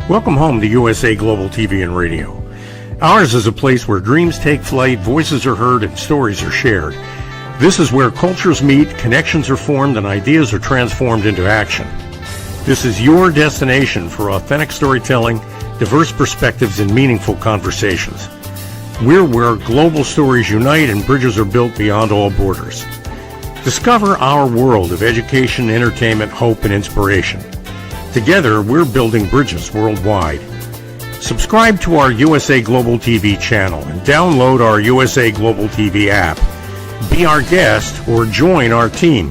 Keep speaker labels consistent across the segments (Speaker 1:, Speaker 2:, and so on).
Speaker 1: Welcome home to USA Global TV and Radio. Ours is a place where dreams take flight, voices are heard, and stories are shared. This is where cultures meet, connections are formed, and ideas are transformed into action. This is your destination for authentic storytelling, diverse perspectives, and meaningful conversations. We're where global stories unite and bridges are built beyond all borders. Discover our world of education, entertainment, hope, and inspiration. Together, we're building bridges worldwide. Subscribe to our USA Global TV channel and download our USA Global TV app. Be our guest or join our team.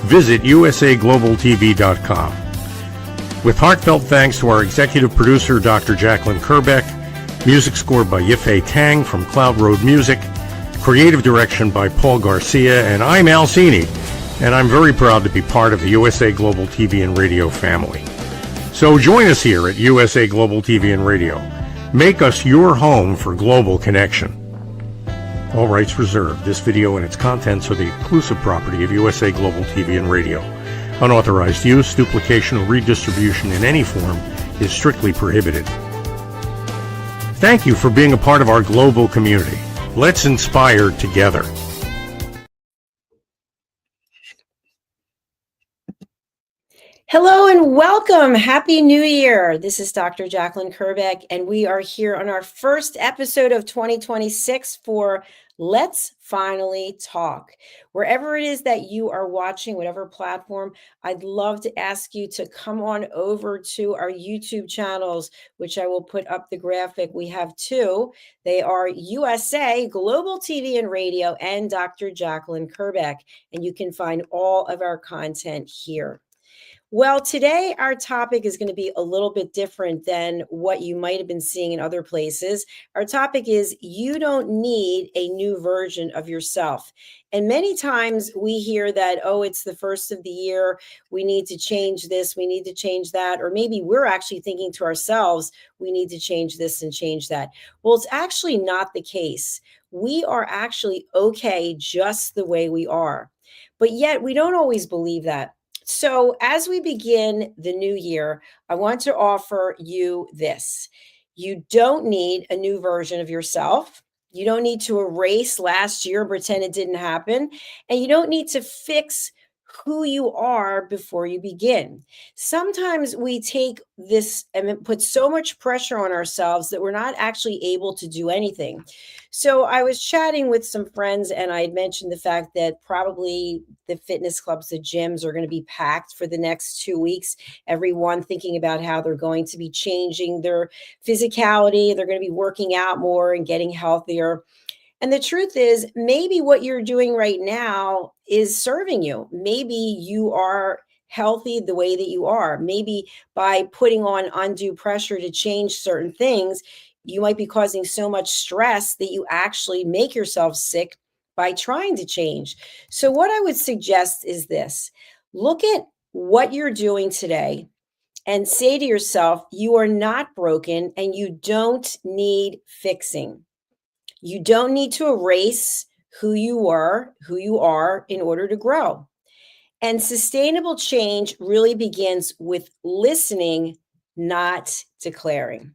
Speaker 1: Visit usaglobaltv.com. With heartfelt thanks to our executive producer, Dr. Jacalyn Kerbeck, music scored by Yifei Tang from Cloud Road Music, creative direction by Paul Garcia, and I'm Al Cini, and I'm very proud to be part of the USA Global TV and Radio family. So join us here at USA Global TV and Radio. Make us your home for global connection. All rights reserved. This video and its contents are the exclusive property of USA Global TV and Radio. Unauthorized use, duplication, or redistribution in any form is strictly prohibited. Thank you for being a part of our global community. Let's inspire together.
Speaker 2: Hello and welcome. Happy New Year. This is Dr. Jacalyn Kerbeck, and we are here on our first episode of 2026 for Let's Finally Talk. Wherever it is that you are watching, whatever platform, I'd love to ask you to come on over to our YouTube channels, which I will put up the graphic. We have two. They are USA Global TV and Radio and Dr. Jacalyn Kerbeck, and you can find all of our content here. Well, today our topic is going to be a little bit different than what you might have been seeing in other places. Our topic is you don't need a new version of yourself. And many times we hear that, oh, it's the first of the year. We need to change this. We need to change that. Or maybe we're actually thinking to ourselves, we need to change this and change that. Well, it's actually not the case. We are actually okay just the way we are. But yet we don't always believe that. So as we begin the new year, I want to offer you this. You don't need a new version of yourself. You don't need to erase last year, pretend it didn't happen. And you don't need to fix who you are before you begin. Sometimes we take this and put so much pressure on ourselves that we're not actually able to do anything. So I was chatting with some friends and I had mentioned the fact that probably the fitness clubs, the gyms are going to be packed for the next 2 weeks. Everyone thinking about how they're going to be changing their physicality. They're going to be working out more and getting healthier. And the truth is, maybe what you're doing right now is serving you. Maybe you are healthy the way that you are. Maybe by putting on undue pressure to change certain things, you might be causing so much stress that you actually make yourself sick by trying to change. So what I would suggest is this. Look at what you're doing today and say to yourself, you are not broken and you don't need fixing. You don't need to erase who you were, who you are in order to grow. And sustainable change really begins with listening, not declaring.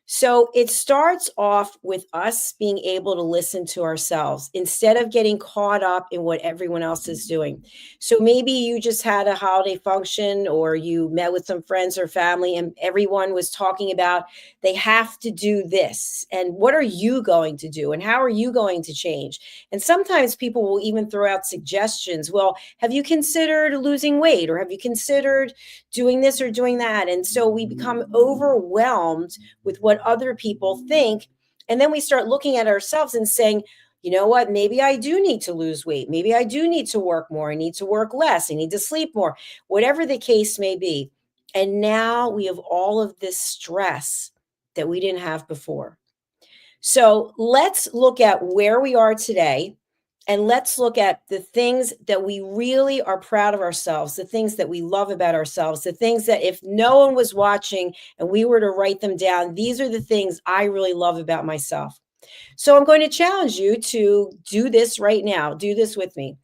Speaker 2: So it starts off with us being able to listen to ourselves instead of getting caught up in what everyone else is doing. So maybe you just had a holiday function or you met with some friends or family and everyone was talking about they have to do this. And what are you going to do? And how are you going to change? And sometimes people will even throw out suggestions. Well, have you considered losing weight or have you considered doing this or doing that? And so we become overwhelmed with what other people think. And then we start looking at ourselves and saying, you know what, maybe I do need to lose weight. Maybe I do need to work more. I need to work less. I need to sleep more, whatever the case may be. And now we have all of this stress that we didn't have before. So let's look at where we are today. And let's look at the things that we really are proud of ourselves, the things that we love about ourselves, the things that if no one was watching and we were to write them down, these are the things I really love about myself. So I'm going to challenge you to do this right now. Do this with me.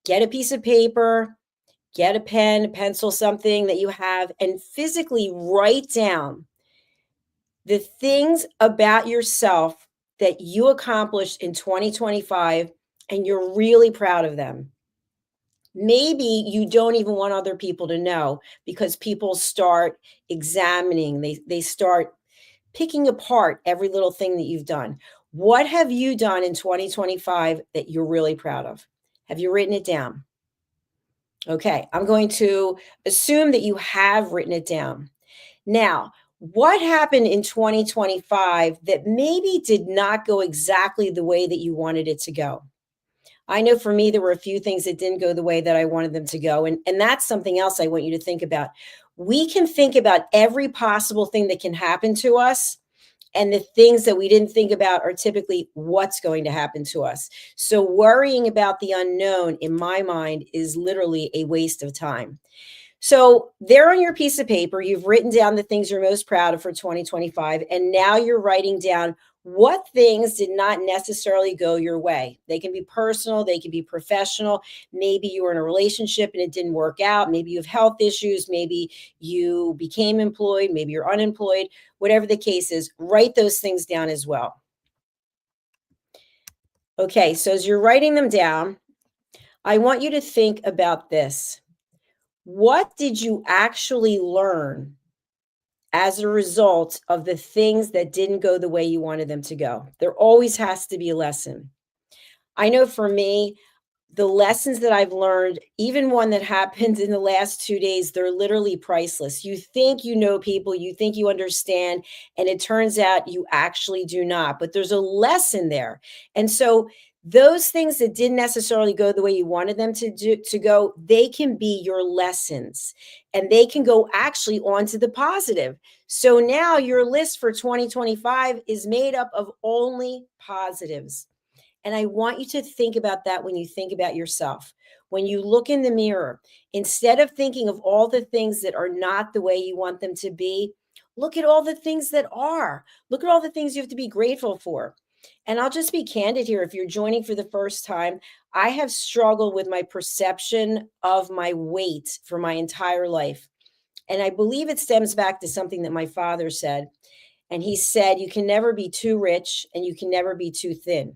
Speaker 2: Get a piece of paper, get a pen, a pencil, something that you have, and physically write down the things about yourself that you accomplished in 2025 and you're really proud of them. Maybe you don't even want other people to know because people start examining, they start picking apart every little thing that you've done. What have you done in 2025 that you're really proud of? Have you written it down? Okay, I'm going to assume that you have written it down. Now, what happened in 2025 that maybe did not go exactly the way that you wanted it to go? I know for me, there were a few things that didn't go the way that I wanted them to go. And that's something else I want you to think about. We can think about every possible thing that can happen to us. And the things that we didn't think about are typically what's going to happen to us. So worrying about the unknown, in my mind, is literally a waste of time. So, there on your piece of paper, you've written down the things you're most proud of for 2025. And now you're writing down what things did not necessarily go your way. They can be personal, they can be professional. Maybe you were in a relationship and it didn't work out. Maybe you have health issues. Maybe you became employed. Maybe you're unemployed. Whatever the case is, write those things down as well. Okay, so as you're writing them down, I want you to think about this. What did you actually learn as a result of the things that didn't go the way you wanted them to go? There always has to be a lesson. I know for me, the lessons that I've learned, even one that happened in the last 2 days, they're literally priceless. You think you know people, you think you understand, and it turns out you actually do not. But there's a lesson there. And so those things that didn't necessarily go the way you wanted them to go, they can be your lessons and they can go actually onto the positive. So now your list for 2025 is made up of only positives. And I want you to think about that when you think about yourself. When you look in the mirror, instead of thinking of all the things that are not the way you want them to be, look at all the things that are. Look at all the things you have to be grateful for. And I'll just be candid here. If you're joining for the first time, I have struggled with my perception of my weight for my entire life. And I believe it stems back to something that my father said. And he said, you can never be too rich and you can never be too thin.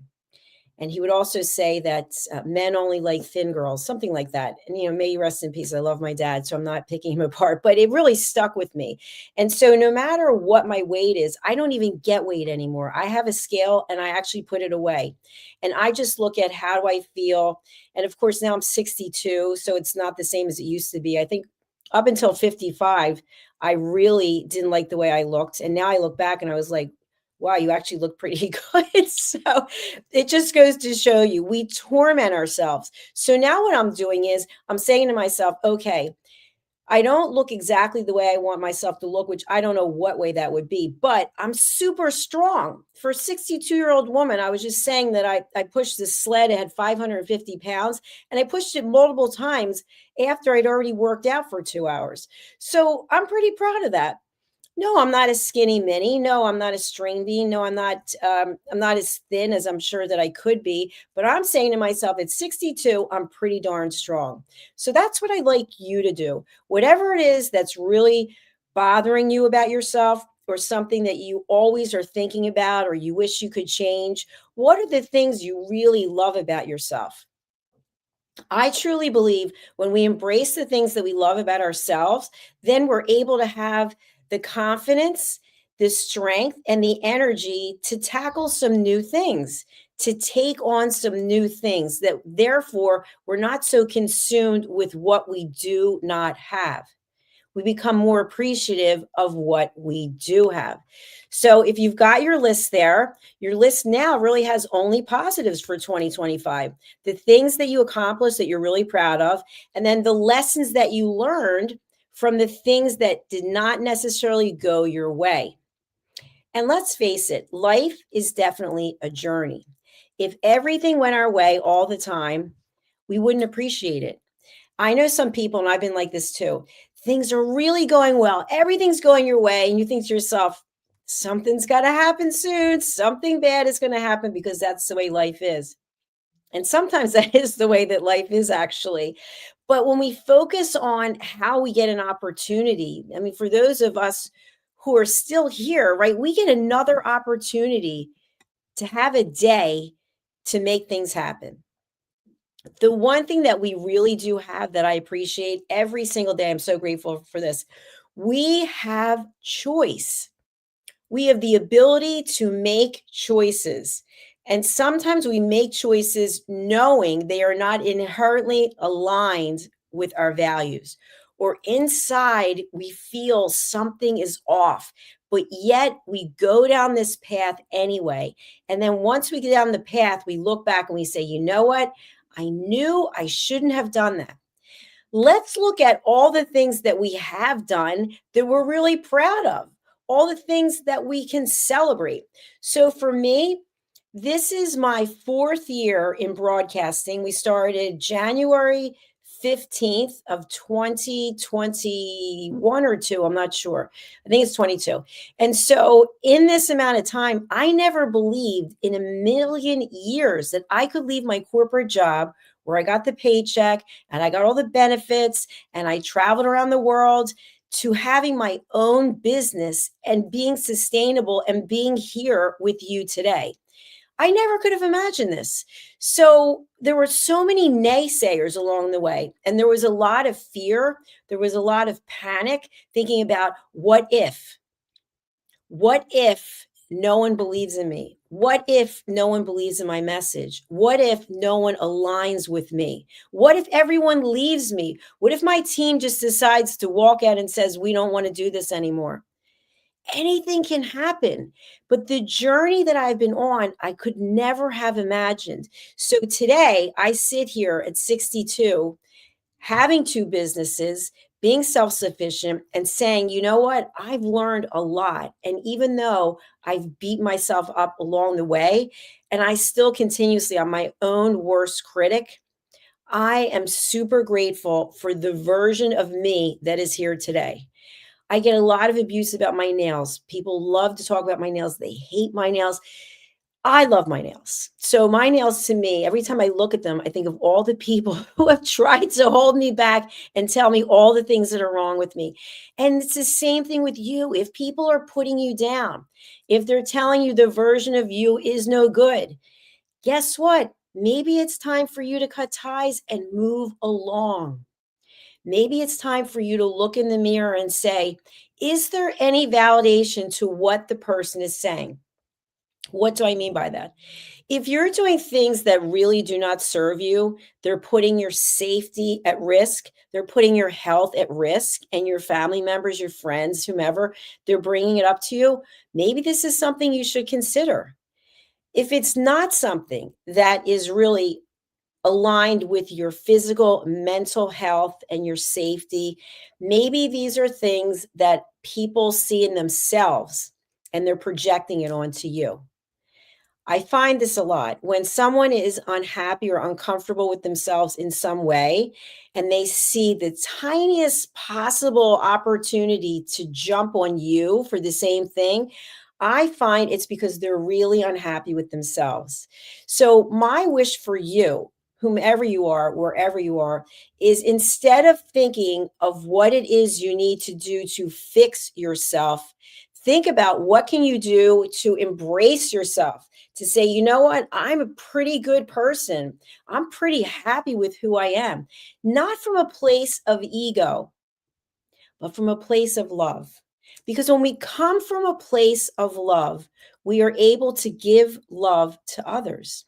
Speaker 2: And he would also say that men only like thin girls, something like that. And, may he rest in peace. I love my dad, so I'm not picking him apart, but it really stuck with me. And so no matter what my weight is, I don't even get weight anymore. I have a scale and I actually put it away. And I just look at how do I feel. And of course, now I'm 62, so it's not the same as it used to be. I think up until 55, I really didn't like the way I looked. And now I look back and I was like, wow, you actually look pretty good. So it just goes to show you we torment ourselves. So now what I'm doing is I'm saying to myself, okay, I don't look exactly the way I want myself to look, which I don't know what way that would be, but I'm super strong. For a 62-year-old woman, I was just saying that I pushed this sled, it had 550 pounds, and I pushed it multiple times after I'd already worked out for 2 hours. So I'm pretty proud of that. No, I'm not a skinny mini. No, I'm not a string bean. No, I'm not as thin as I'm sure that I could be. But I'm saying to myself, at 62, I'm pretty darn strong. So that's what I'd like you to do. Whatever it is that's really bothering you about yourself, or something that you always are thinking about, or you wish you could change, what are the things you really love about yourself? I truly believe when we embrace the things that we love about ourselves, then we're able to have the confidence, the strength, and the energy to tackle some new things, to take on some new things, that therefore we're not so consumed with what we do not have. We become more appreciative of what we do have. So if you've got your list there, your list now really has only positives for 2025. The things that you accomplished that you're really proud of, and then the lessons that you learned from the things that did not necessarily go your way. And let's face it, life is definitely a journey. If everything went our way all the time, we wouldn't appreciate it. I know some people, and I've been like this too. Things are really going well. Everything's going your way. And you think to yourself, something's got to happen soon. Something bad is going to happen because that's the way life is. And sometimes that is the way that life is actually. But when we focus on how we get an opportunity, I mean, for those of us who are still here, right? We get another opportunity to have a day to make things happen. The one thing that we really do have that I appreciate every single day, I'm so grateful for this. We have choice. We have the ability to make choices. And sometimes we make choices knowing they are not inherently aligned with our values, or inside we feel something is off, but yet we go down this path anyway. And then once we get down the path, we look back and we say, you know what? I knew I shouldn't have done that. Let's look at all the things that we have done that we're really proud of, all the things that we can celebrate. So for me, this is my 4th year in broadcasting. We started January 15th of 2021 or 2, I'm not sure. I think it's 22. And so in this amount of time, I never believed in a million years that I could leave my corporate job where I got the paycheck and I got all the benefits and I traveled around the world to having my own business and being sustainable and being here with you today. I never could have imagined this. So there were so many naysayers along the way, and there was a lot of fear. There was a lot of panic thinking about what if? What if no one believes in me? What if no one believes in my message? What if no one aligns with me? What if everyone leaves me? What if my team just decides to walk out and says, we don't want to do this anymore? Anything can happen. But the journey that I've been on, I could never have imagined. So today I sit here at 62, having 2 businesses, being self sufficient, and saying, you know what? I've learned a lot. And even though I've beat myself up along the way, and I still continuously, I'm my own worst critic, I am super grateful for the version of me that is here today. I get a lot of abuse about my nails. People love to talk about my nails. They hate my nails. I love my nails. So my nails to me, every time I look at them, I think of all the people who have tried to hold me back and tell me all the things that are wrong with me. And it's the same thing with you. If people are putting you down, if they're telling you the version of you is no good, guess what? Maybe it's time for you to cut ties and move along. Maybe it's time for you to look in the mirror and say, is there any validation to what the person is saying? What do I mean by that? If you're doing things that really do not serve you, they're putting your safety at risk, they're putting your health at risk, and your family members, your friends, whomever, they're bringing it up to you. Maybe this is something you should consider. If it's not something that is really aligned with your physical, mental health, and your safety, maybe these are things that people see in themselves and they're projecting it onto you. I find this a lot. When someone is unhappy or uncomfortable with themselves in some way, and they see the tiniest possible opportunity to jump on you for the same thing, I find it's because they're really unhappy with themselves. So, my wish for you, whomever you are, wherever you are, is instead of thinking of what it is you need to do to fix yourself, think about what can you do to embrace yourself, to say, you know what, I'm a pretty good person. I'm pretty happy with who I am, not from a place of ego, but from a place of love. Because when we come from a place of love, we are able to give love to others.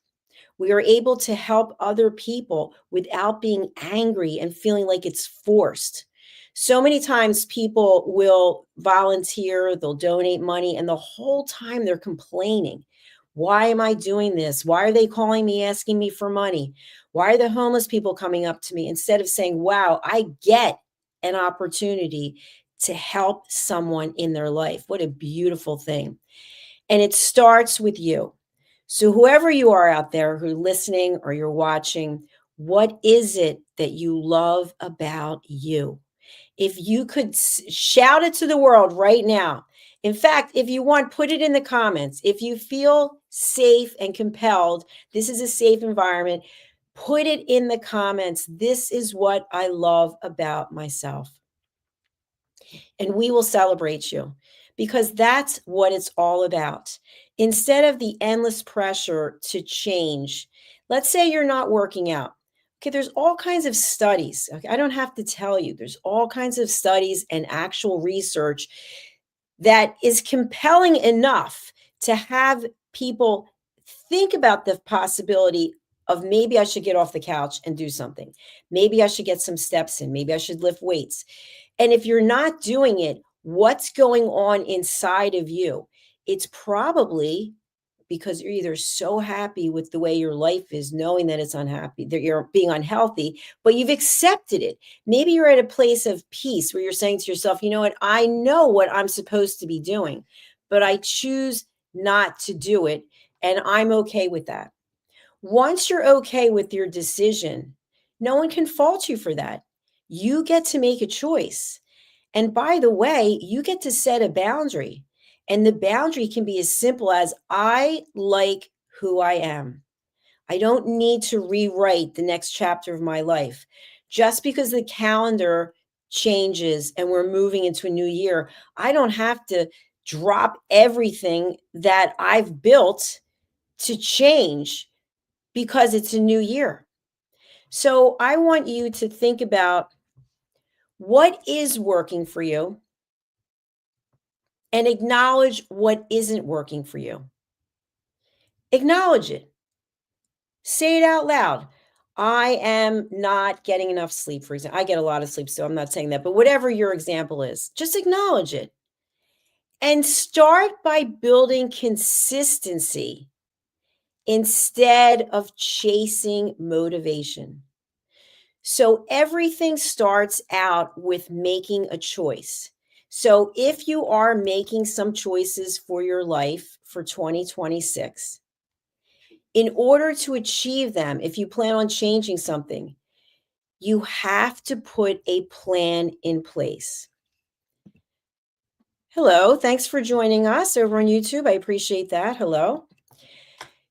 Speaker 2: We are able to help other people without being angry and feeling like it's forced. So many times people will volunteer, they'll donate money, and the whole time they're complaining. Why am I doing this? Why are they calling me, asking me for money? Why are the homeless people coming up to me? Instead of saying, wow, I get an opportunity to help someone in their life. What a beautiful thing. And it starts with you. So, whoever you are out there who's listening or you're watching, what is it that you love about you? If you could shout it to the world right now. In fact, if you want, put it in the comments. If you feel safe and compelled, this is a safe environment, put it in the comments. This is what I love about myself. And we will celebrate you because that's what it's all about. Instead of the endless pressure to change, let's say you're not working out. Okay, there's all kinds of studies. Okay, I don't have to tell you, there's all kinds of studies and actual research that is compelling enough to have people think about the possibility of maybe I should get off the couch and do something. Maybe I should get some steps in. Maybe I should lift weights. And if you're not doing it, what's going on inside of you? It's probably because you're either so happy with the way your life is, knowing that it's unhappy, that you're being unhealthy, but you've accepted it. Maybe you're at a place of peace where you're saying to yourself, you know what, I know what I'm supposed to be doing, but I choose not to do it. And I'm okay with that. Once you're okay with your decision, no one can fault you for that. You get to make a choice. And by the way, you get to set a boundary. And the boundary can be as simple as I like who I am. I don't need to rewrite the next chapter of my life. Just because the calendar changes and we're moving into a new year, I don't have to drop everything that I've built to change because it's a new year. So I want you to think about what is working for you and acknowledge what isn't working for you. Acknowledge it. Say it out loud. I am not getting enough sleep, for example. I get a lot of sleep, so I'm not saying that, but whatever your example is, just acknowledge it. And start by building consistency instead of chasing motivation. So everything starts out with making a choice. So if you are making some choices for your life for 2026, in order to achieve them, if you plan on changing something, you have to put a plan in place. Hello, thanks for joining us over on YouTube. I appreciate that. Hello.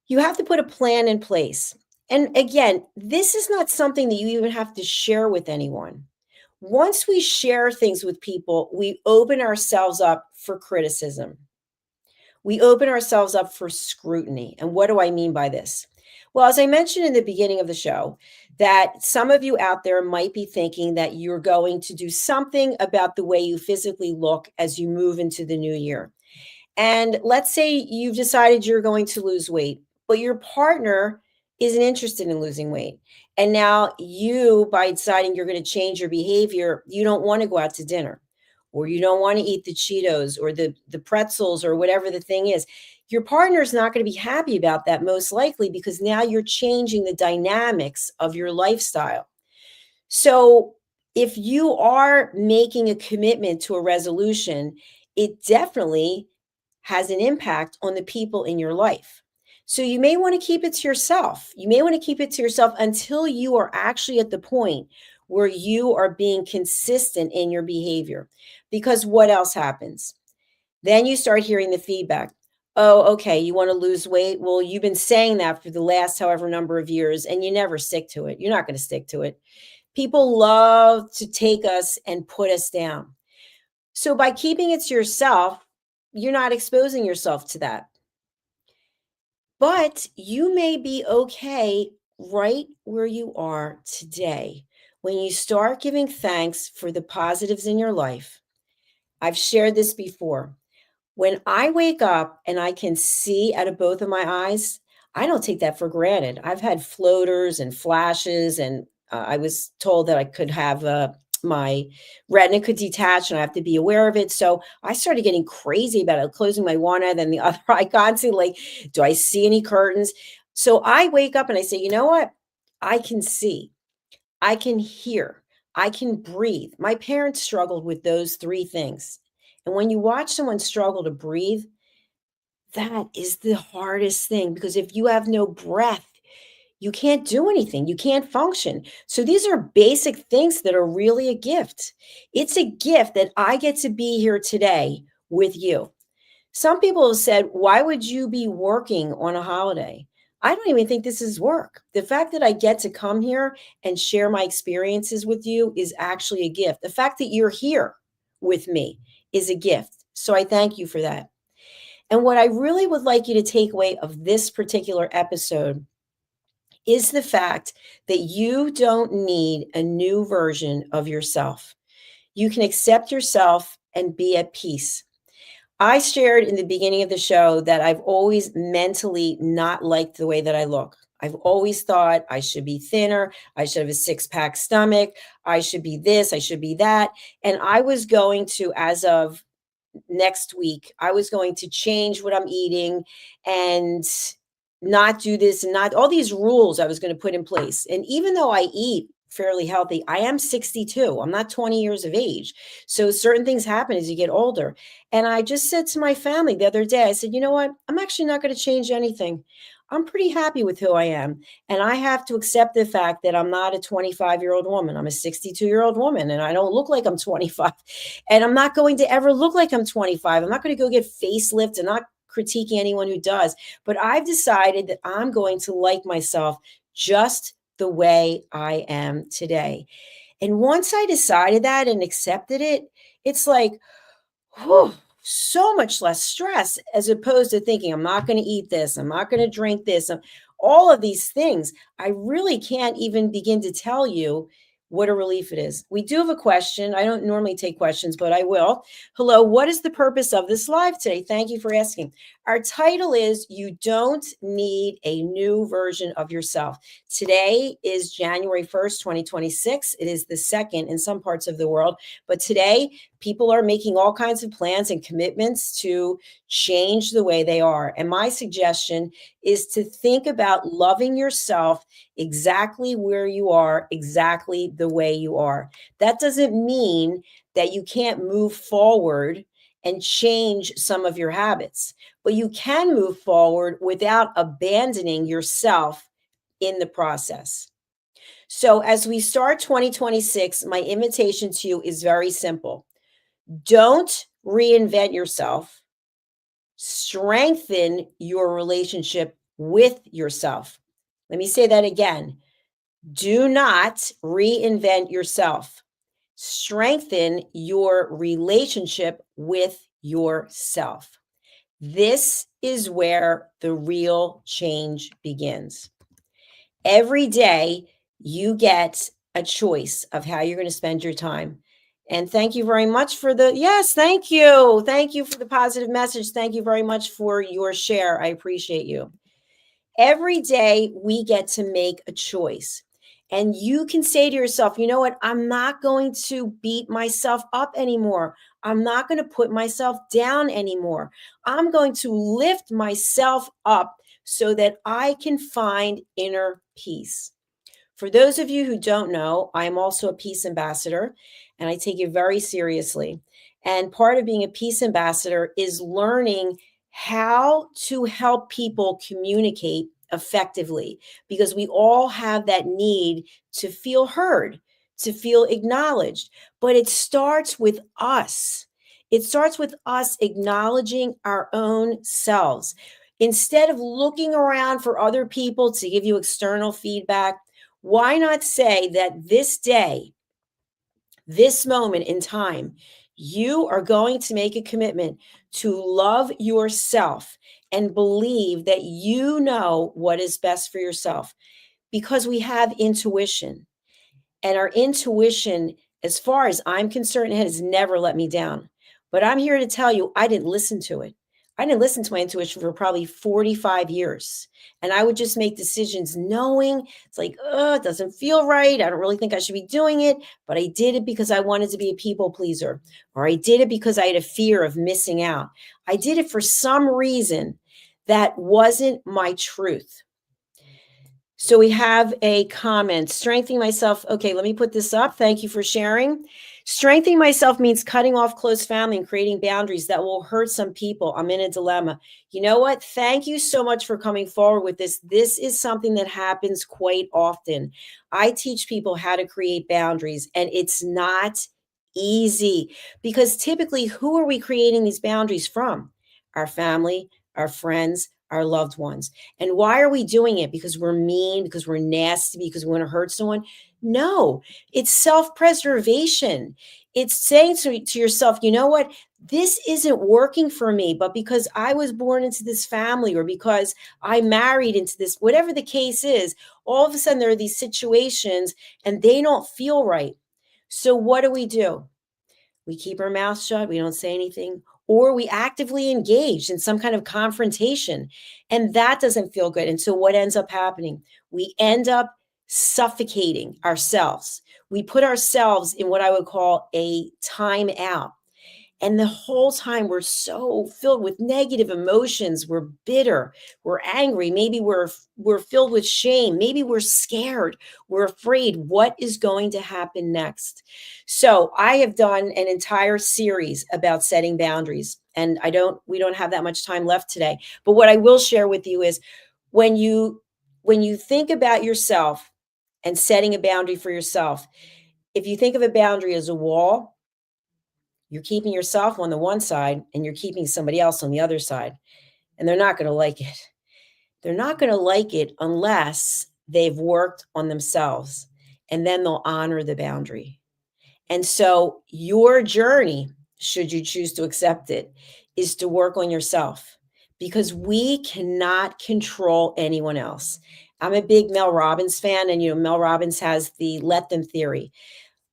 Speaker 2: You have to put a plan in place. And again, this is not something that you even have to share with anyone. Once we share things with people, we open ourselves up for criticism. We open ourselves up for scrutiny. And what do I mean by this? Well, as I mentioned in the beginning of the show, that some of you out there might be thinking that you're going to do something about the way you physically look as you move into the new year. And let's say you've decided you're going to lose weight, but your partner isn't interested in losing weight. And now you, by deciding you're going to change your behavior, you don't want to go out to dinner, or you don't want to eat the Cheetos or the pretzels or whatever the thing is. Your partner is not going to be happy about that, most likely, because now you're changing the dynamics of your lifestyle. So if you are making a commitment to a resolution, it definitely has an impact on the people in your life. So you may want to keep it to yourself. You may want to keep it to yourself until you are actually at the point where you are being consistent in your behavior. Because what else happens? Then you start hearing the feedback. Oh, okay, you want to lose weight? Well, you've been saying that for the last however number of years, and you never stick to it. You're not going to stick to it. People love to take us and put us down. So by keeping it to yourself, you're not exposing yourself to that. But you may be okay right where you are today when you start giving thanks for the positives in your life. I've shared this before. When I wake up and I can see out of both of my eyes, I don't take that for granted. I've had floaters and flashes, and I was told that I could have my retina could detach and I have to be aware of it. So I started getting crazy about it, closing my one eye, then the other eye, constantly like, do I see any curtains? So I wake up and I say, you know what? I can see, I can hear, I can breathe. My parents struggled with those three things. And when you watch someone struggle to breathe, that is the hardest thing, because if you have no breath, you can't do anything. You can't function. So these are basic things that are really a gift. It's a gift that I get to be here today with you. Some people have said, why would you be working on a holiday? I don't even think this is work. The fact that I get to come here and share my experiences with you is actually a gift. The fact that you're here with me is a gift. So I thank you for that. And what I really would like you to take away of this particular episode is the fact that you don't need a new version of yourself. You can accept yourself and be at peace. I shared in the beginning of the show that I've always mentally not liked the way that I look. I've always thought I should be thinner. I should have a six-pack stomach. I should be this. I should be that. And I was going to, as of next week, I was going to change what I'm eating and not do this and not all these rules I was going to put in place. And even though I eat fairly healthy, I am 62. I'm not 20 years of age. So certain things happen as you get older. And I just said to my family the other day, I said, you know what? I'm actually not going to change anything. I'm pretty happy with who I am. And I have to accept the fact that I'm not a 25-year-old woman. I'm a 62-year-old woman and I don't look like I'm 25. And I'm not going to ever look like I'm 25. I'm not going to go get facelift and not critiquing anyone who does. But I've decided that I'm going to like myself just the way I am today. And once I decided that and accepted it, it's like, whew, so much less stress as opposed to thinking, I'm not going to eat this, I'm not going to drink this, all of these things. I really can't even begin to tell you what a relief it is. We do have a question. I don't normally take questions, but I will. Hello, what is the purpose of this live today? Thank you for asking. Our title is You Don't Need a New Version of Yourself. Today is January 1st, 2026. It is the second in some parts of the world, but today people are making all kinds of plans and commitments to change the way they are. And my suggestion is to think about loving yourself exactly where you are, exactly the way you are. That doesn't mean that you can't move forward and change some of your habits, but you can move forward without abandoning yourself in the process. So as we start 2026, my invitation to you is very simple. Don't reinvent yourself. Strengthen your relationship with yourself. Let me say that again. Do not reinvent yourself. Strengthen your relationship with yourself. This is where the real change begins. Every day, you get a choice of how you're going to spend your time. And thank you very much for yes, thank you. Thank you for the positive message. Thank you very much for your share. I appreciate you. Every day we get to make a choice. And you can say to yourself, you know what? I'm not going to beat myself up anymore. I'm not going to put myself down anymore. I'm going to lift myself up so that I can find inner peace. For those of you who don't know, I'm also a peace ambassador and I take it very seriously. And part of being a peace ambassador is learning how to help people communicate effectively because we all have that need to feel heard, to feel acknowledged. But it starts with us. It starts with us acknowledging our own selves. Instead of looking around for other people to give you external feedback, why not say that this day, this moment in time, you are going to make a commitment to love yourself and believe that you know what is best for yourself because we have intuition. And our intuition, as far as I'm concerned, it has never let me down. But I'm here to tell you, I didn't listen to it. I didn't listen to my intuition for probably 45 years. And I would just make decisions knowing it's like, it doesn't feel right. I don't really think I should be doing it. But I did it because I wanted to be a people pleaser. Or I did it because I had a fear of missing out. I did it for some reason that wasn't my truth. So we have a comment, strengthening myself. Okay, let me put this up. Thank you for sharing. Strengthening myself means cutting off close family and creating boundaries that will hurt some people. I'm in a dilemma. You know what? Thank you so much for coming forward with this. This is something that happens quite often. I teach people how to create boundaries, and it's not easy because typically, who are we creating these boundaries from? Our family, our friends, our loved ones. And why are we doing it? Because we're mean, because we're nasty, because we want to hurt someone? No, it's self-preservation. It's saying to yourself, you know what? This isn't working for me, but because I was born into this family or because I married into this, whatever the case is, all of a sudden there are these situations and they don't feel right. So what do? We keep our mouth shut, we don't say anything, or we actively engage in some kind of confrontation. And that doesn't feel good. And so what ends up happening? We end up suffocating ourselves. We put ourselves in what I would call a timeout. And the whole time we're so filled with negative emotions. We're bitter, we're angry, maybe we're filled with shame, maybe we're scared, we're afraid what is going to happen next. So, I have done an entire series about setting boundaries and we don't have that much time left today. But what I will share with you is when you think about yourself and setting a boundary for yourself, if you think of a boundary as a wall, you're keeping yourself on the one side and you're keeping somebody else on the other side, and they're not going to like it. They're not going to like it unless they've worked on themselves, and then they'll honor the boundary. And so, your journey, should you choose to accept it, is to work on yourself because we cannot control anyone else. I'm a big Mel Robbins fan, and Mel Robbins has the let them theory.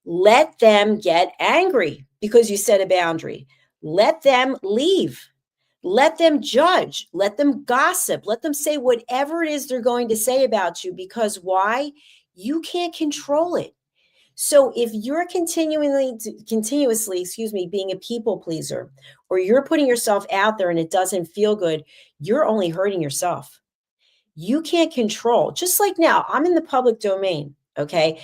Speaker 2: Let them get angry because you set a boundary. Let them leave. Let them judge. Let them gossip. Let them say whatever it is they're going to say about you because why? You can't control it. So if you're continuously, being a people pleaser, or you're putting yourself out there and it doesn't feel good, you're only hurting yourself. You can't control. Just like now, I'm in the public domain, okay?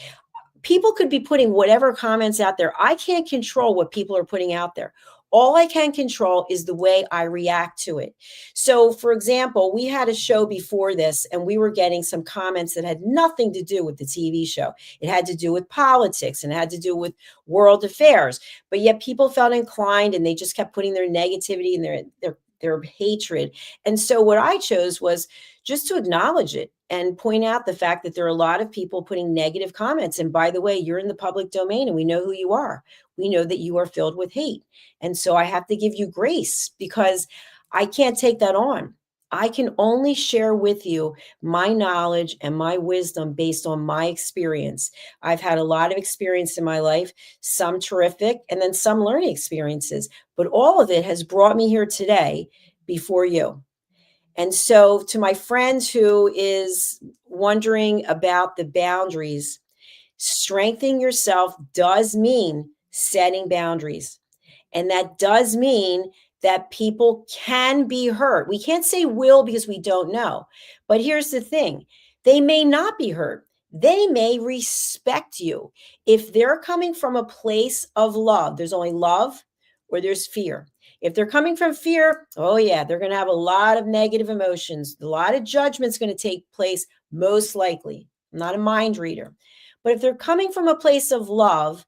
Speaker 2: People could be putting whatever comments out there. I can't control what people are putting out there. All I can control is the way I react to it. So, for example, we had a show before this, and we were getting some comments that had nothing to do with the TV show. It had to do with politics and it had to do with world affairs. But yet people felt inclined and they just kept putting their negativity and their hatred. And so what I chose was just to acknowledge it and point out the fact that there are a lot of people putting negative comments. And by the way, you're in the public domain and we know who you are. We know that you are filled with hate. And so I have to give you grace because I can't take that on. I can only share with you my knowledge and my wisdom based on my experience. I've had a lot of experience in my life, some terrific, and then some learning experiences. But all of it has brought me here today before you. And so, to my friends who is wondering about the boundaries, strengthening yourself does mean setting boundaries. And that does mean that people can be hurt. We can't say will because we don't know. But here's the thing, they may not be hurt. They may respect you. If they're coming from a place of love, there's only love or there's fear. If they're coming from fear, oh yeah, they're going to have a lot of negative emotions. A lot of judgment's going to take place, most likely. I'm not a mind reader. But if they're coming from a place of love,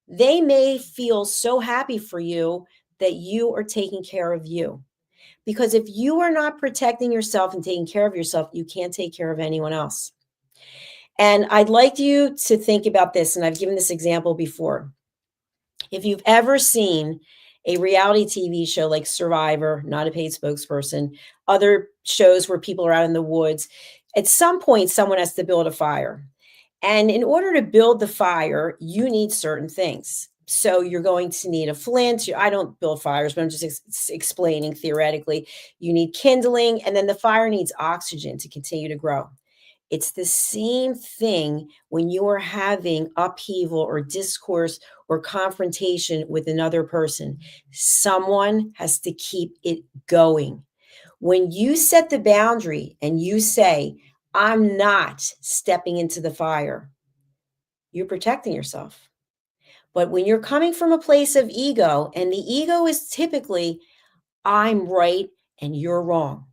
Speaker 2: they may feel so happy for you that you are taking care of you. Because if you are not protecting yourself and taking care of yourself, you can't take care of anyone else. And I'd like you to think about this, and I've given this example before. If you've ever seen a reality TV show like Survivor, not a paid spokesperson, other shows where people are out in the woods, at some point, someone has to build a fire. And in order to build the fire, you need certain things. So you're going to need a flint. I don't build fires, but I'm just explaining theoretically. You need kindling, and then the fire needs oxygen to continue to grow. It's the same thing when you are having upheaval or discourse or confrontation with another person. Someone has to keep it going. When you set the boundary and you say, I'm not stepping into the fire, you're protecting yourself. But when you're coming from a place of ego, and the ego is typically, I'm right and you're wrong.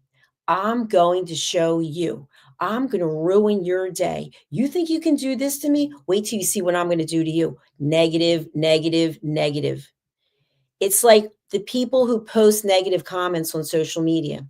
Speaker 2: I'm going to show you. I'm going to ruin your day. You think you can do this to me? Wait till you see what I'm going to do to you. Negative, negative, negative. It's like the people who post negative comments on social media.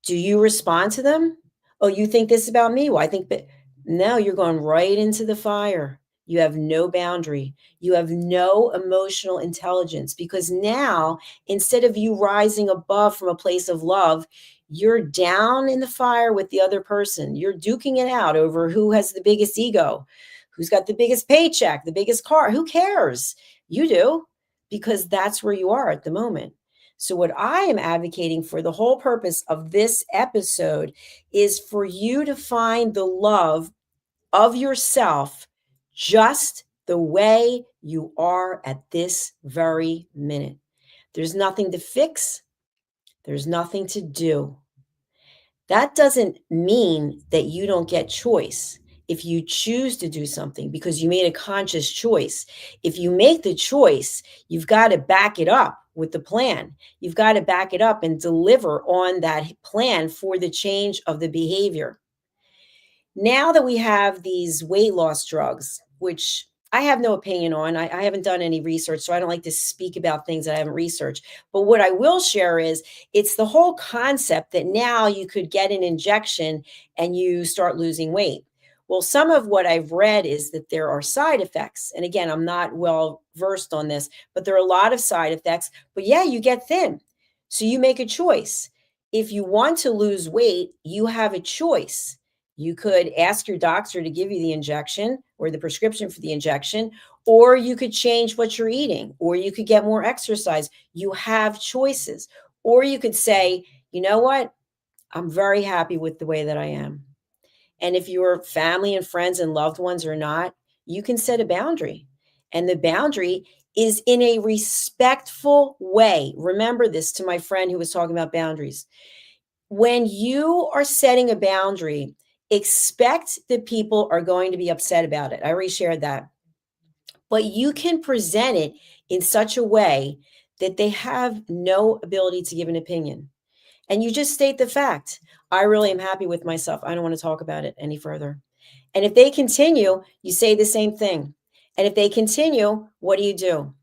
Speaker 2: Do you respond to them? Oh, you think this about me? Well, I think that no, you're going right into the fire. You have no boundary. You have no emotional intelligence, because now, instead of you rising above from a place of love, you're down in the fire with the other person. You're duking it out over who has the biggest ego, who's got the biggest paycheck, the biggest car. Who cares? You do, because that's where you are at the moment. So, what I am advocating for, the whole purpose of this episode, is for you to find the love of yourself just the way you are at this very minute. There's nothing to fix, there's nothing to do. That doesn't mean that you don't get choice if you choose to do something because you made a conscious choice. If you make the choice, you've got to back it up with the plan. You've got to back it up and deliver on that plan for the change of the behavior. Now that we have these weight loss drugs, which I have no opinion on, I haven't done any research, so I don't like to speak about things that I haven't researched. But what I will share is it's the whole concept that now you could get an injection and you start losing weight. Well, some of what I've read is that there are side effects. And again, I'm not well versed on this, but there are a lot of side effects. But yeah, you get thin. So you make a choice. If you want to lose weight, you have a choice. You could ask your doctor to give you the injection or the prescription for the injection, or you could change what you're eating, or you could get more exercise. You have choices. Or you could say, you know what? I'm very happy with the way that I am. And if your family and friends and loved ones are not, you can set a boundary. And the boundary is in a respectful way. Remember this, to my friend who was talking about boundaries. When you are setting a boundary, expect that people are going to be upset about it. I already shared that. But you can present it in such a way that they have no ability to give an opinion. And you just state the fact. I really am happy with myself. I don't want to talk about it any further. And if they continue, you say the same thing. And if they continue, what do?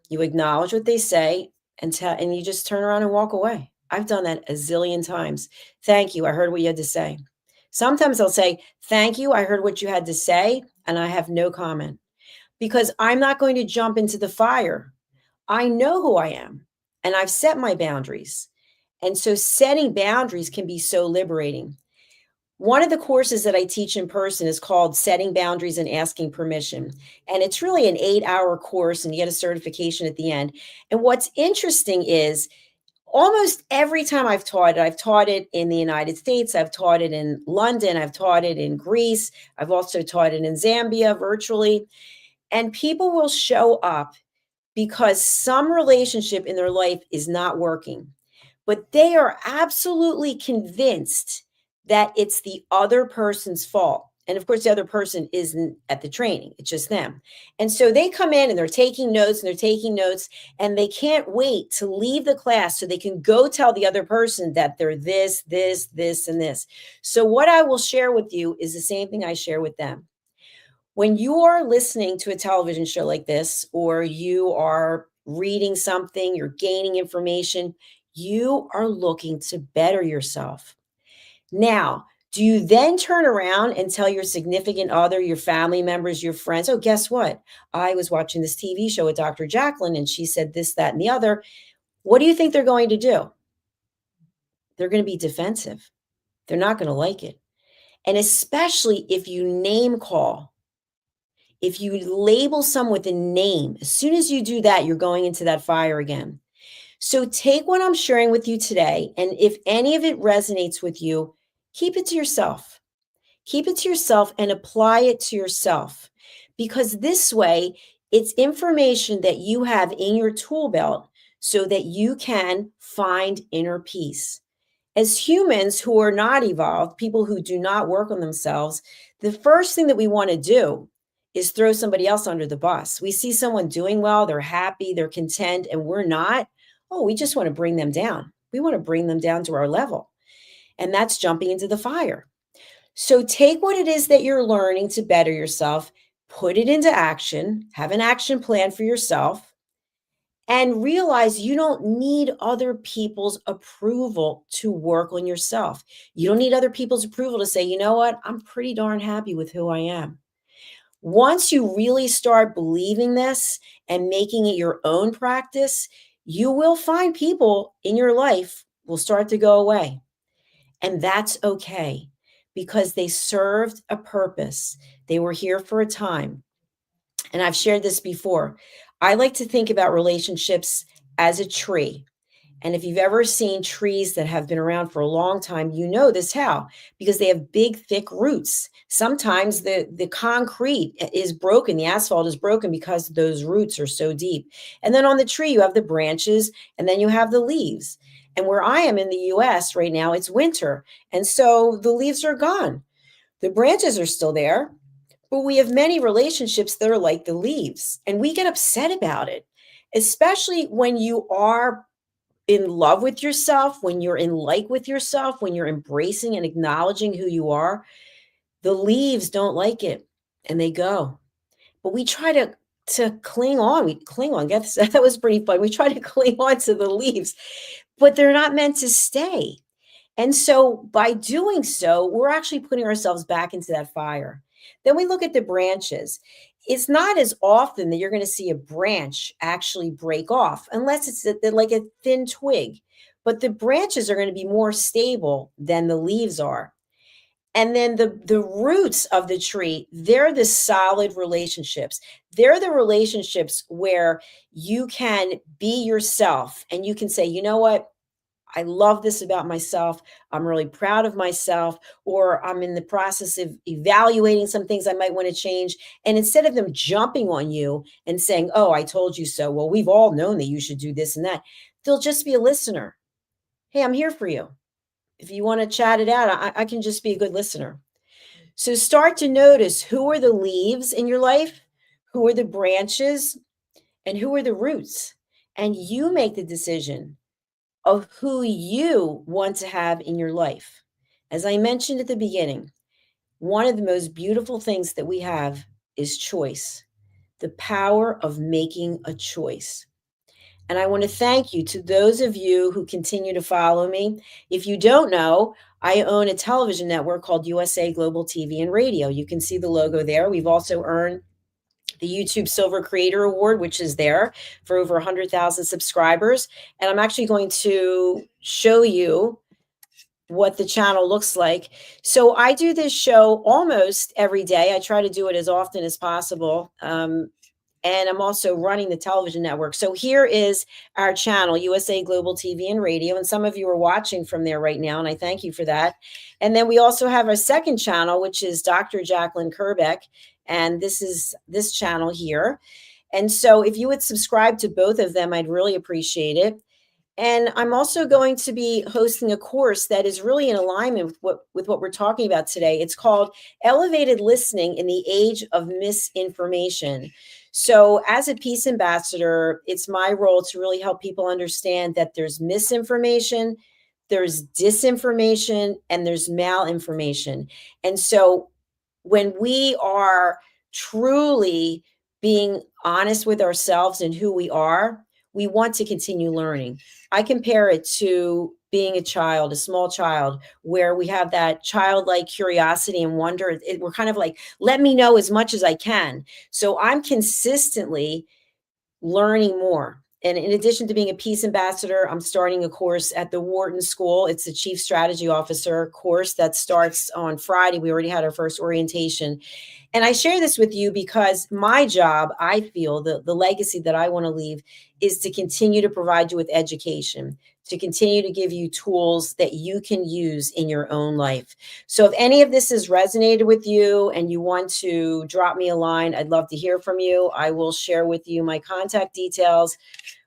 Speaker 2: You acknowledge what they say and you just turn around and walk away. I've done that a zillion times. Thank you. I heard what you had to say. Sometimes I'll say, thank you. I heard what you had to say, and I have no comment because I'm not going to jump into the fire. I know who I am and I've set my boundaries. And so setting boundaries can be so liberating. One of the courses that I teach in person is called Setting Boundaries and Asking Permission. And it's really an 8-hour course, and you get a certification at the end. And what's interesting is almost every time I've taught it in the United States, I've taught it in London, I've taught it in Greece, I've also taught it in Zambia virtually. And people will show up because some relationship in their life is not working, but they are absolutely convinced that it's the other person's fault. And of course, the other person isn't at the training, it's just them. And so they come in and they're taking notes and they can't wait to leave the class so they can go tell the other person that they're this, and this. So, what I will share with you is the same thing I share with them. When you are listening to a television show like this, or you are reading something, you're gaining information, you are looking to better yourself. Now, do you then turn around and tell your significant other, your family members, your friends, oh, guess what? I was watching this TV show with Dr. Jacalyn and she said this, that, and the other. What do you think they're going to do? They're going to be defensive. They're not going to like it. And especially if you name call, if you label someone with a name, as soon as you do that, you're going into that fire again. So take what I'm sharing with you today, and if any of it resonates with you, keep it to yourself. Keep it to yourself and apply it to yourself, because this way, it's information that you have in your tool belt so that you can find inner peace. As humans who are not evolved, people who do not work on themselves, the first thing that we want to do is throw somebody else under the bus. We see someone doing well, they're happy, they're content, and we're not. Oh, we just want to bring them down. We want to bring them down to our level. And that's jumping into the fire. So take what it is that you're learning to better yourself, put it into action, have an action plan for yourself, and realize you don't need other people's approval to work on yourself. You don't need other people's approval to say, you know what, I'm pretty darn happy with who I am. Once you really start believing this and making it your own practice, you will find people in your life will start to go away. And that's okay because they served a purpose. They were here for a time. And I've shared this before. I like to think about relationships as a tree. And if you've ever seen trees that have been around for a long time, you know this how, because they have big, thick roots. Sometimes the concrete is broken, the asphalt is broken because those roots are so deep. And then on the tree, you have the branches and then you have the leaves. And where I am in the US right now, it's winter. And so the leaves are gone. The branches are still there, but we have many relationships that are like the leaves, and we get upset about it, especially when you are in love with yourself, when you're in like with yourself, when you're embracing and acknowledging who you are. The leaves don't like it and they go. But we try to cling on. We cling on. Guess that was pretty fun. We try to cling on to the leaves, but they're not meant to stay. And so by doing so, we're actually putting ourselves back into that fire. Then we look at the branches. It's not as often that you're going to see a branch actually break off unless it's like a thin twig. But the branches are going to be more stable than the leaves are. And then the roots of the tree, they're the solid relationships. They're the relationships where you can be yourself and you can say, you know what? I love this about myself. I'm really proud of myself, or I'm in the process of evaluating some things I might want to change. And instead of them jumping on you and saying, oh, I told you so. Well, we've all known that you should do this and that. They'll just be a listener. Hey, I'm here for you. If you want to chat it out, I can just be a good listener. So start to notice who are the leaves in your life, who are the branches, and who are the roots. And you make the decision of who you want to have in your life. As I mentioned at the beginning, one of the most beautiful things that we have is choice, the power of making a choice. And I want to thank you to those of you who continue to follow me. If you don't know, I own a television network called USA Global TV and Radio. You can see the logo there. We've also earned the YouTube Silver Creator Award, which is there for over 100,000 subscribers. And I'm actually going to show you what the channel looks like. So I do this show almost every day. I try to do it as often as possible. And I'm also running the television network. So here is our channel, USA Global TV and Radio. And some of you are watching from there right now, and I thank you for that. And then we also have our second channel, which is Dr. Jacalyn Kerbeck. And this is this channel here. And so if you would subscribe to both of them, I'd really appreciate it. And I'm also going to be hosting a course that is really in alignment with what we're talking about today. It's called Elevated Listening in the Age of Misinformation. So as a peace ambassador, it's my role to really help people understand that there's misinformation, there's disinformation, and there's malinformation. And so when we are truly being honest with ourselves and who we are, we want to continue learning. I compare it to being a child, a small child, where we have that childlike curiosity and wonder. We're kind of like, let me know as much as I can. So I'm consistently learning more. And in addition to being a peace ambassador, I'm starting a course at the Wharton School. It's a Chief Strategy Officer course that starts on Friday. We already had our first orientation. And I share this with you because my job, I feel, the legacy that I want to leave is to continue to provide you with education, to continue to give you tools that you can use in your own life. So if any of this has resonated with you and you want to drop me a line, I'd love to hear from you. I will share with you my contact details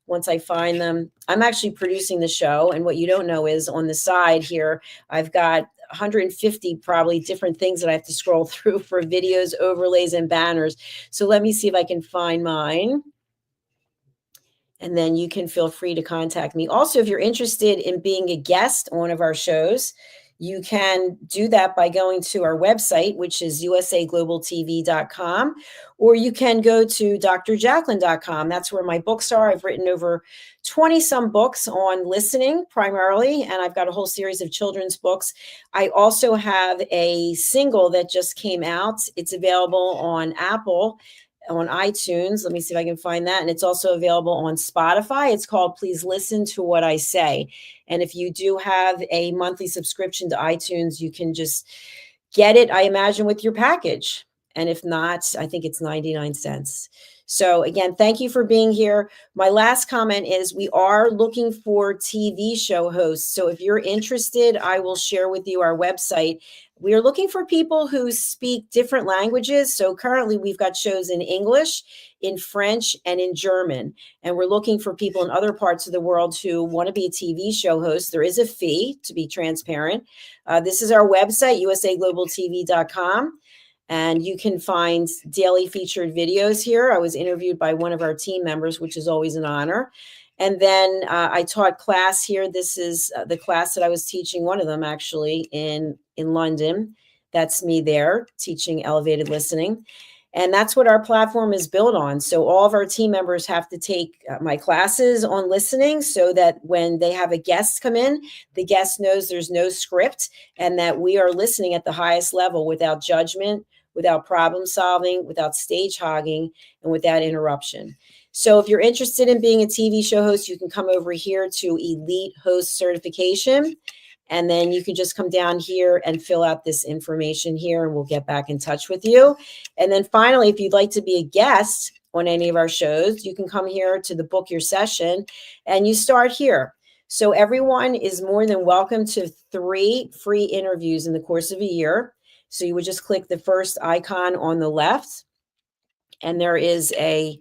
Speaker 2: once I find them. I'm actually producing the show. And what you don't know is on the side here, I've got 150 probably different things that I have to scroll through for videos, overlays, and banners. So let me see if I can find mine. And then you can feel free to contact me. Also, if you're interested in being a guest on one of our shows, You can do that by going to our website, which is usaglobaltv.com, or you can go to drjacalyn.com. That's where my books are. I've written over 20 some books on listening primarily, and I've got a whole series of children's books. I also have a single that just came out. It's available on Apple, on iTunes. Let me see if I can find that. And it's also available on Spotify. It's called Please Listen to What I Say. And if you do have a monthly subscription to iTunes, you can just get it, I imagine, with your package. And if not, I think it's 99 cents. So again, thank you for being here. My last comment is we are looking for TV show hosts. So if you're interested, I will share with you our website. We are looking for people who speak different languages. So currently we've got shows in English, in French, and in German. And we're looking for people in other parts of the world who want to be a TV show host. There is a fee, to be transparent. This is our website, usaglobaltv.com. And you can find daily featured videos here. I was interviewed by one of our team members, which is always an honor. And then I taught class here. This is the class that I was teaching, one of them actually, in London. That's me there teaching elevated listening. And that's what our platform is built on. So all of our team members have to take my classes on listening so that when they have a guest come in, the guest knows there's no script and that we are listening at the highest level without judgment, without problem solving, without stage hogging, and without interruption. So if you're interested in being a TV show host, you can come over here to Elite Host Certification. And then you can just come down here and fill out this information here, and we'll get back in touch with you. And then finally, if you'd like to be a guest on any of our shows, you can come here to the Book Your Session, and you start here. So everyone is more than welcome to 3 free interviews in the course of a year. So you would just click the first icon on the left, and there is a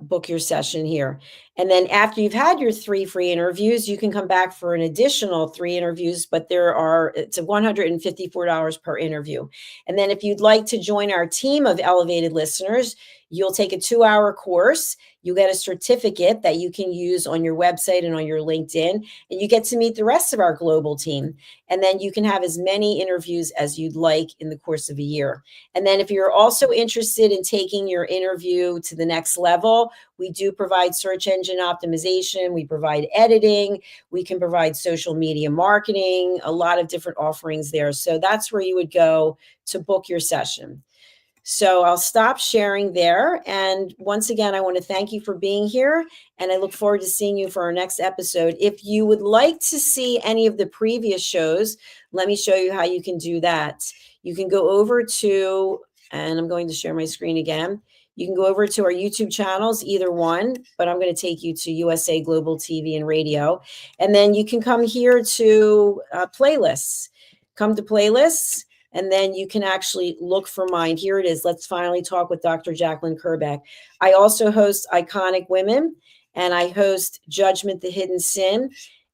Speaker 2: book your session here. And then after you've had your 3 free interviews, you can come back for an additional 3 interviews, but it's $154 per interview. And then if you'd like to join our team of elevated listeners, you'll take a 2-hour course. You get a certificate that you can use on your website and on your LinkedIn, and you get to meet the rest of our global team. And then you can have as many interviews as you'd like in the course of a year. And then if you're also interested in taking your interview to the next level, we do provide search engine optimization. We provide editing. We can provide social media marketing, a lot of different offerings there. So that's where you would go to book your session. So I'll stop sharing there. And once again, I want to thank you for being here. And I look forward to seeing you for our next episode. If you would like to see any of the previous shows, let me show you how you can do that. You can go over to, and I'm going to share my screen again. You can go over to our YouTube channels, either one, but I'm going to take you to USA Global TV and Radio. And then you can come here to playlists. Come to playlists. And then you can actually look for mine. Here it is. Let's finally talk with Dr. Jacalyn Kerbeck. I also host Iconic Women, and I host Judgment, the Hidden Sin.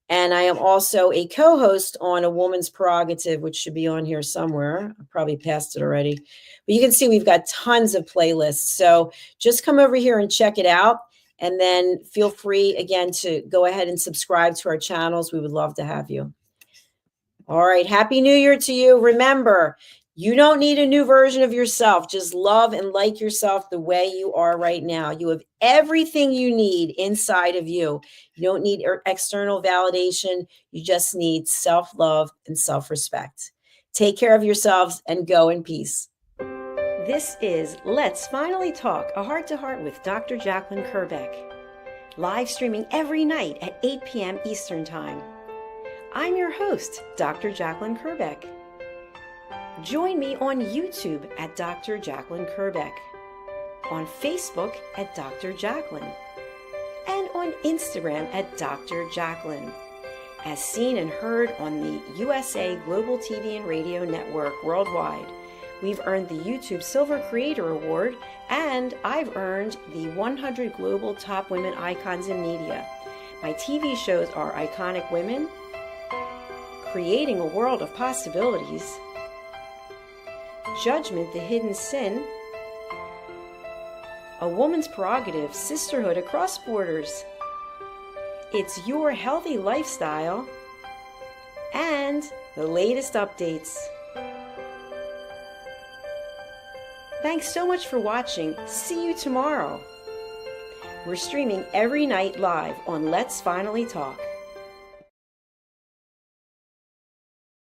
Speaker 2: And I am also a co-host on A Woman's Prerogative, which should be on here somewhere. I probably passed it already. But you can see we've got tons of playlists. So just come over here and check it out. And then feel free, again, to go ahead and subscribe to our channels. We would love to have you. All right. Happy New Year to you. Remember, you don't need a new version of yourself. Just love and like yourself the way you are right now. You have everything you need inside of you. You don't need external validation. You just need self-love and self-respect. Take care of yourselves and go in peace. This is Let's Finally Talk, a heart-to-heart with Dr. Jacalyn Kerbeck. Live streaming every night at 8 p.m. Eastern Time. I'm your host, Dr. Jacalyn Kerbeck. Join me on YouTube at Dr. Jacalyn Kerbeck, on Facebook at Dr. Jacalyn, and on Instagram at Dr. Jacalyn, as seen and heard on the USA Global TV and Radio Network worldwide. We've earned the YouTube Silver Creator Award, and I've earned the 100 Global Top Women Icons in Media. My TV shows are Iconic Women, Creating a World of Possibilities, Judgment, the Hidden Sin, A Woman's Prerogative, Sisterhood Across Borders, It's Your Healthy Lifestyle, and the latest updates. Thanks so much for watching. See you tomorrow. We're streaming every night live on Let's Finally Talk.